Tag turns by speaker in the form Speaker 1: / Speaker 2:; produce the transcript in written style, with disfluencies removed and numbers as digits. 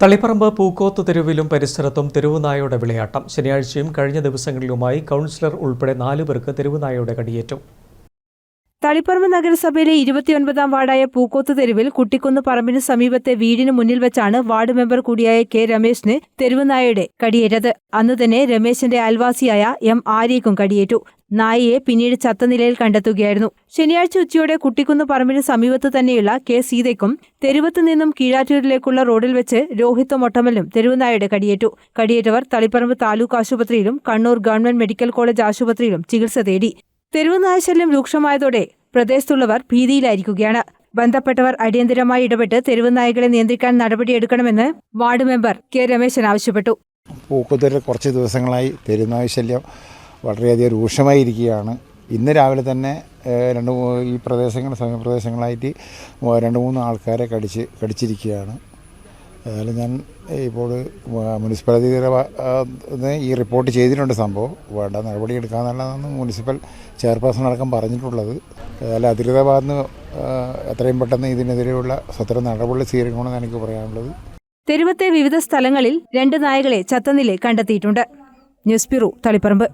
Speaker 1: തളിപ്പറമ്പ് പൂക്കോത്ത് തെരുവിലും പരിസരത്തും തെരുവുനായയുടെ വിളയാട്ടം. ശനിയാഴ്ചയും കഴിഞ്ഞ ദിവസങ്ങളിലുമായി കൗൺസിലർ ഉൾപ്പെടെ 4 പേർക്ക് തെരുവുനായയുടെ കടിയേറ്റു.
Speaker 2: തളിപ്പറമ്പ് നഗരസഭയിലെ 29-ാം വാർഡായ പൂക്കോത്ത് തെരുവിൽ കുട്ടിക്കുന്ന് പറമ്പിന് സമീപത്തെ വീടിന് മുന്നിൽ വെച്ചാണ് വാർഡ് മെമ്പർ കൂടിയായ കെ രമേശിന് തെരുവുനായയുടെ കടിയേറ്റത്. അന്നുതന്നെ രമേശിന്റെ അയൽവാസിയായ എം ആര്യയ്ക്കും കടിയേറ്റു. നായയെ പിന്നീട് ചത്ത നിലയിൽ കണ്ടെത്തുകയായിരുന്നു. ശനിയാഴ്ച ഉച്ചയോടെ കുട്ടിക്കുന്ന് പറമ്പിന് സമീപത്ത് തന്നെയുള്ള കെ സീതയ്ക്കും തെരുവത്ത് നിന്നും കീഴാറ്റൂരിലേക്കുള്ള റോഡിൽ വെച്ച് രോഹിത് മൊട്ടമലിനും തെരുവുനായയുടെ കടിയേറ്റു. കടിയേറ്റവർ തളിപ്പറമ്പ് താലൂക്ക് ആശുപത്രിയിലും കണ്ണൂർ ഗവൺമെന്റ് മെഡിക്കൽ കോളേജ് ആശുപത്രിയിലും ചികിത്സ തേടി. തെരുവുനായശല്യം രൂക്ഷമായതോടെ പ്രദേശത്തുള്ളവർ ഭീതിയിലായിരിക്കുകയാണ്. ബന്ധപ്പെട്ടവർ അടിയന്തരമായി ഇടപെട്ട് തെരുവുനായകളെ നിയന്ത്രിക്കാൻ നടപടിയെടുക്കണമെന്ന് വാർഡ് മെമ്പർ കെ രമേശൻ ആവശ്യപ്പെട്ടു.
Speaker 3: പൂക്കോത്തൂരിൽ കുറച്ച് ദിവസങ്ങളായി തെരുവുനായ ശല്യം വളരെയധികം രൂക്ഷമായിരിക്കുകയാണ്. ഇന്ന് രാവിലെ തന്നെ ഈ സമീപപ്രദേശങ്ങളായിട്ട് 2-3 ആൾക്കാരെ കടിച്ചിരിക്കുകയാണ്. ഏതായാലും ഞാൻ ഇപ്പോൾ മുനിസിപ്പാലിറ്റിയുടെ ഈ റിപ്പോർട്ട് ചെയ്തിട്ടുണ്ട്. സംഭവം വേണ്ട നടപടി എടുക്കാമെന്നുള്ളതാണ് മുനിസിപ്പൽ ചെയർപേഴ്സൺ അടക്കം പറഞ്ഞിട്ടുള്ളത്. ഏതായാലും അധികൃത ഭാഗത്ത് എത്രയും പെട്ടെന്ന് ഇതിനെതിരെയുള്ള സ്വതന്ത്ര നടപടി സ്വീകരിക്കണമെന്ന് എനിക്ക് പറയാനുള്ളത്.
Speaker 2: തെരുവത്തെ വിവിധ സ്ഥലങ്ങളിൽ 2 നായകളെ ചത്ത നിലയിൽ കണ്ടെത്തിയിട്ടുണ്ട്. News bureau, Taliparamba.